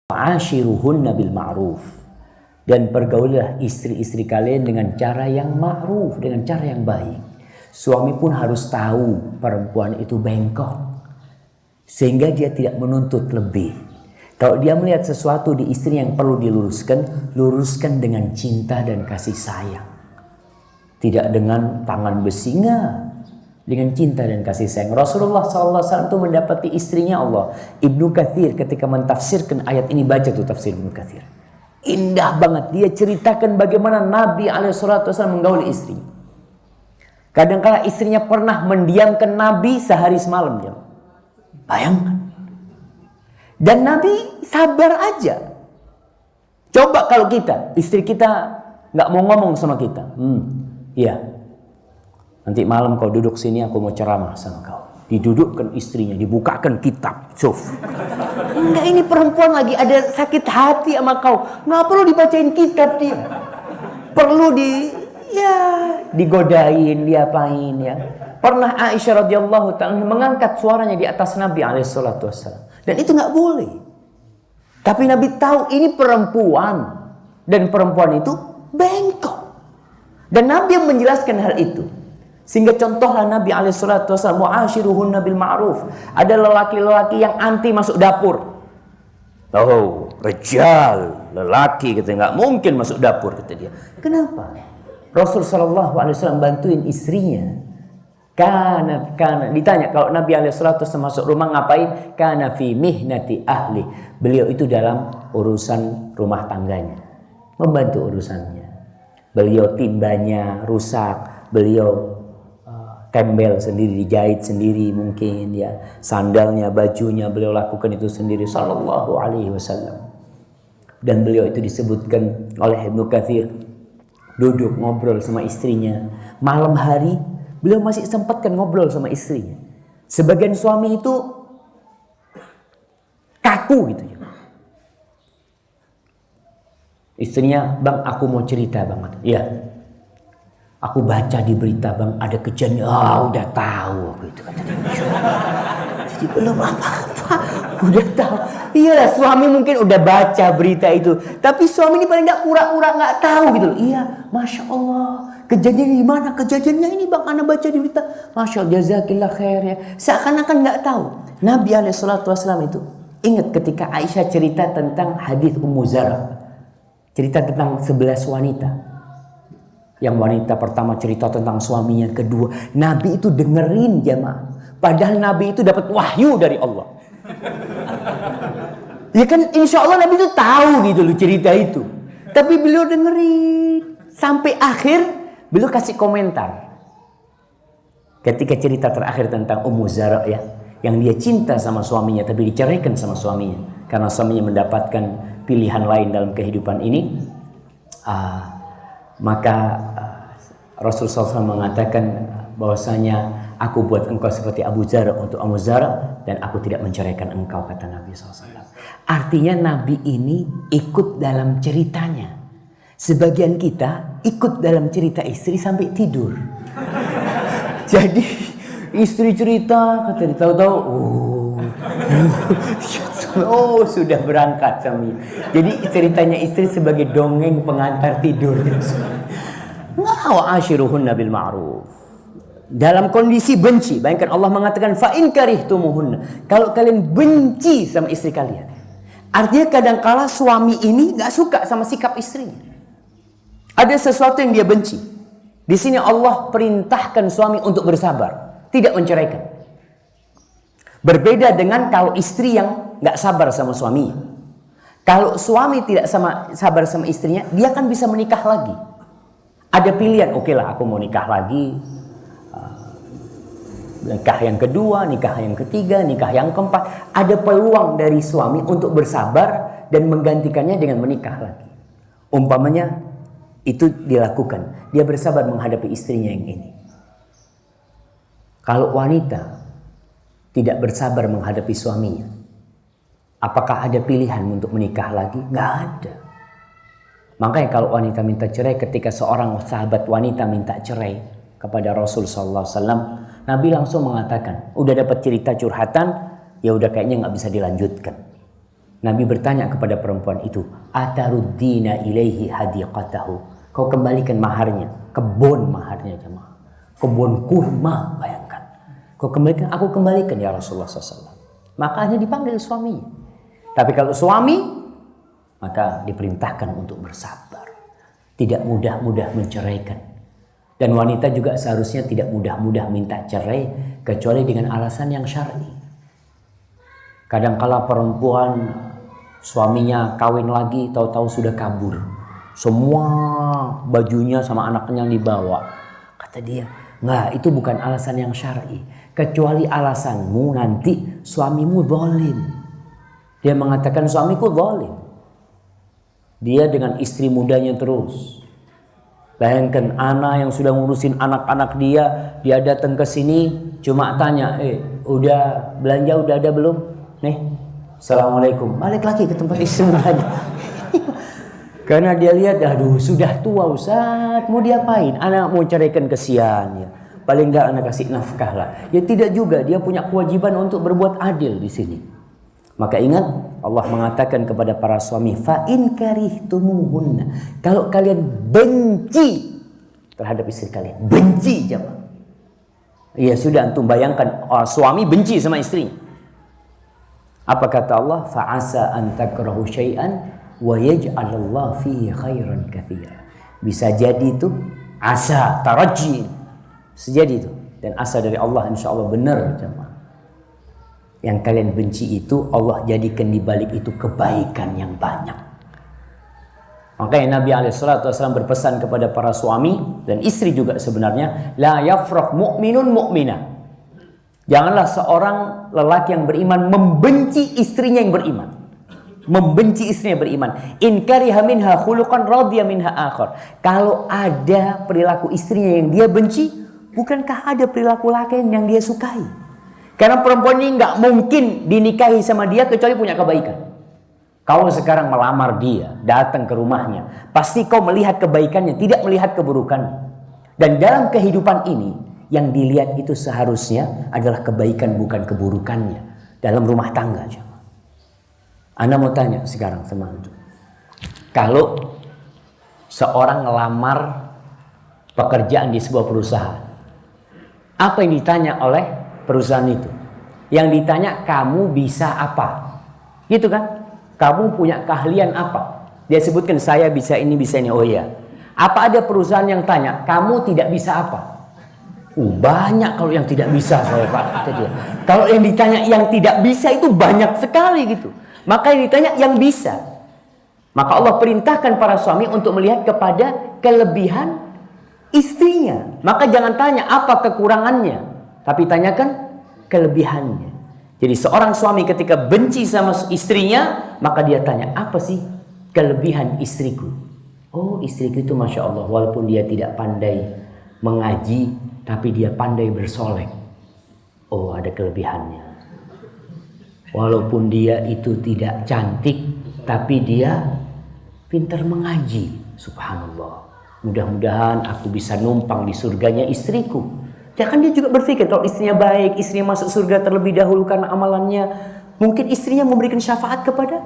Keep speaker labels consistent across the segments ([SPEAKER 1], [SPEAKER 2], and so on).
[SPEAKER 1] Ashiruhunna bil ma'ruf, dan pergaulilah istri-istri kalian dengan cara yang ma'ruf, dengan cara yang baik. Suami pun harus tahu perempuan itu bengkok, sehingga dia tidak menuntut lebih. Kalau dia melihat sesuatu di istri yang perlu diluruskan, luruskan dengan cinta dan kasih sayang, tidak dengan tangan besi, enggak. Dengan cinta dan kasih sayang. Rasulullah SAW itu mendapati istrinya Allah. Ibnu Katsir ketika mentafsirkan ayat ini, baca tuh tafsir Ibnu Katsir. Indah banget. Dia ceritakan bagaimana Nabi SAW menggauli istrinya. Kadang-kala istrinya pernah mendiamkan Nabi sehari semalam. Bayangkan. Dan Nabi sabar aja. Coba kalau kita, istri kita nggak mau ngomong sama kita. Iya. Nanti malam kau duduk sini, aku mau ceramah sama kau. Didudukkan istrinya, dibukakan kitab. Suf. Enggak, ini perempuan lagi ada sakit hati sama kau. Nggak perlu dibacain kitab dia. Perlu digodain, diapain ya. Pernah Aisyah radhiyallahu ta'ala mengangkat suaranya di atas Nabi alaihissalatu wassalam. Dan itu nggak boleh. Tapi Nabi tahu ini perempuan. Dan perempuan itu bengkok. Dan Nabi yang menjelaskan hal itu. Sehingga contohlah Nabi alaihissalatu wassalam, mu'ashiruhunna bil ma'ruf. Ada lelaki-lelaki yang anti masuk dapur. Oh, rejal, lelaki kata, nggak mungkin masuk dapur kata dia. Kenapa? Rasul sallallahu alaihi wasallam bantuin istrinya. Karena ditanya kalau Nabi alaihissalatu wassalam masuk rumah ngapain? Kana fi mihnati ahli. Beliau itu dalam urusan rumah tangganya, membantu urusannya. Beliau timbanya rusak, beliau tembel sendiri, dijahit sendiri mungkin ya, sandalnya, bajunya beliau lakukan itu sendiri sallallahu alaihi wasallam. Dan beliau itu disebutkan oleh Ibnu Katsir duduk ngobrol sama istrinya malam hari, beliau masih sempatkan ngobrol sama istrinya. Sebagian suami itu kaku gitu ya. Istrinya, "Bang, aku mau cerita, Bang." "Iya. Aku baca di berita, Bang, ada kejadian." Udah tahu gitu kan. Jadi belum apa-apa, udah tahu. Iyalah, suami mungkin udah baca berita itu, tapi suami ini paling enggak pura-pura enggak tahu gitu loh. "Iya, Masya Allah, kejadian di mana? Kejadiannya ini, Bang, ana baca di berita." "Masya Allah, jazakillah khair ya." Seakan-akan enggak tahu. Nabi alaihissalatu wassalam itu ingat ketika Aisyah cerita tentang hadis Ummu Zara. Cerita tentang 11 wanita. Yang wanita pertama cerita tentang suaminya, kedua Nabi itu dengerin jamaah. Padahal Nabi itu dapat wahyu dari Allah. Ya kan, insya Allah Nabi itu tahu gitu loh cerita itu. Tapi beliau dengerin sampai akhir, beliau kasih komentar. Ketika cerita terakhir tentang Ummu Zara ya, yang dia cinta sama suaminya tapi diceraikan sama suaminya karena suaminya mendapatkan pilihan lain dalam kehidupan ini. Maka Rasulullah SAW mengatakan bahwasanya, "Aku buat engkau seperti Abu Zara untuk Abu Zara, dan aku tidak menceraikan engkau," kata Nabi SAW. Artinya Nabi ini ikut dalam ceritanya. Sebagian kita ikut dalam cerita istri sampai tidur. Jadi istri cerita, kata dia tahu-tahu, sudah berangkat suami. Jadi ceritanya istri sebagai dongeng pengantar tidur. Wa'ashiruhunna bil ma'ruf. Dalam kondisi benci, bayangkan Allah mengatakan fa in karihtumuhunna. Kalau kalian benci sama istri kalian, artinya kadang-kala suami ini enggak suka sama sikap istrinya. Ada sesuatu yang dia benci. Di sini Allah perintahkan suami untuk bersabar, tidak menceraikan. Berbeda dengan kalau istri yang nggak sabar sama suaminya. Kalau suami tidak sabar sama istrinya, dia kan bisa menikah lagi. Ada pilihan, oke lah aku mau nikah lagi. Nikah yang kedua, nikah yang ketiga, nikah yang keempat. Ada peluang dari suami untuk bersabar dan menggantikannya dengan menikah lagi. Umpamanya itu dilakukan, dia bersabar menghadapi istrinya yang ini. Kalau wanita tidak bersabar menghadapi suaminya, apakah ada pilihan untuk menikah lagi? Nggak ada. Makanya kalau wanita minta cerai, ketika seorang sahabat wanita minta cerai kepada Rasul sallallahu alaihi wasallam, Nabi langsung mengatakan, udah dapat cerita curhatan, ya udah kayaknya nggak bisa dilanjutkan. Nabi bertanya kepada perempuan itu, ataruddina ilaihi hadiqatahu. Kau kembalikan maharnya, kebun maharnya jemaah. Kebun kurma, bayangkan. Kau kembalikan, aku kembalikan ya Rasulullah SAW. Makanya dipanggil suami. Tapi kalau suami, maka diperintahkan untuk bersabar. Tidak mudah-mudah menceraikan. Dan wanita juga seharusnya tidak mudah-mudah minta cerai, kecuali dengan alasan yang syar'i. Kadangkala perempuan suaminya kawin lagi, tahu-tahu sudah kabur. Semua bajunya sama anaknya yang dibawa. Kata dia, enggak, itu bukan alasan yang syar'i. Kecuali alasanmu nanti suamimu zalim. Dia mengatakan suamiku zalim. Dia dengan istri mudanya terus. Bayangkan anak yang sudah ngurusin anak-anak dia datang ke sini cuma tanya, udah belanja udah ada belum? Nih, assalamualaikum. Balik lagi ke tempat istri mudanya. Karena dia lihat, aduh sudah tua Ustaz, mau diapain? Anak mau ceraikan, kesian ya. Paling enggak anak kasih nafkah lah. Ya tidak juga, dia punya kewajiban untuk berbuat adil di sini. Maka ingat, Allah mengatakan kepada para suami, fa in karihtumuhunna. Kalau kalian benci terhadap istri kalian, benci jemaah. Ya sudah, antum bayangkan suami benci sama istrinya. Apa kata Allah? Fa asa an takrahu syai'an wa yaj'alallahu fihi khairan katsira. Bisa jadi itu asa taraji. Sejadi itu, dan asa dari Allah insyaallah benar jemaah. Yang kalian benci itu Allah jadikan di balik itu kebaikan yang banyak. Makanya Nabi SAW berpesan kepada para suami dan istri juga sebenarnya, la yafraq mu'minun mu'minah. Janganlah seorang lelaki yang beriman membenci istrinya yang beriman. Membenci istrinya beriman. In kariha minha khuluqan radiya minha akhar. Kalau ada perilaku istrinya yang dia benci, bukankah ada perilaku lain yang dia sukai? Karena perempuan ini nggak mungkin dinikahi sama dia kecuali punya kebaikan. Kau sekarang melamar dia, datang ke rumahnya, pasti kau melihat kebaikannya, tidak melihat keburukannya. Dan dalam kehidupan ini, yang dilihat itu seharusnya adalah kebaikan bukan keburukannya. Dalam rumah tangga. Anda mau tanya sekarang sama antum. Kalau seorang ngelamar pekerjaan di sebuah perusahaan, apa yang ditanya oleh perusahaan itu? Yang ditanya, kamu bisa apa? Gitu kan? Kamu punya keahlian apa? Dia sebutkan, saya bisa ini, bisa ini. Oh iya. Apa ada perusahaan yang tanya, kamu tidak bisa apa? Banyak kalau yang tidak bisa, saya Pak. Kalau yang ditanya yang tidak bisa itu banyak sekali gitu. Maka yang ditanya yang bisa. Maka Allah perintahkan para suami untuk melihat kepada kelebihan istrinya. Maka jangan tanya apa kekurangannya, tapi tanyakan kelebihannya. Jadi seorang suami ketika benci sama istrinya, maka dia tanya, apa sih kelebihan istriku? Oh, istriku itu Masya Allah, walaupun dia tidak pandai mengaji, tapi dia pandai bersolek. Oh, ada kelebihannya. Walaupun dia itu tidak cantik, tapi dia pintar mengaji. Subhanallah. Mudah-mudahan aku bisa numpang di surganya istriku. Ya kan dia juga berpikir kalau istrinya baik, istrinya masuk surga terlebih dahulu karena amalannya. Mungkin istrinya memberikan syafaat kepada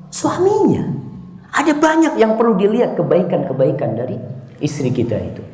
[SPEAKER 1] suaminya. Ada banyak yang perlu dilihat kebaikan-kebaikan dari istri kita itu.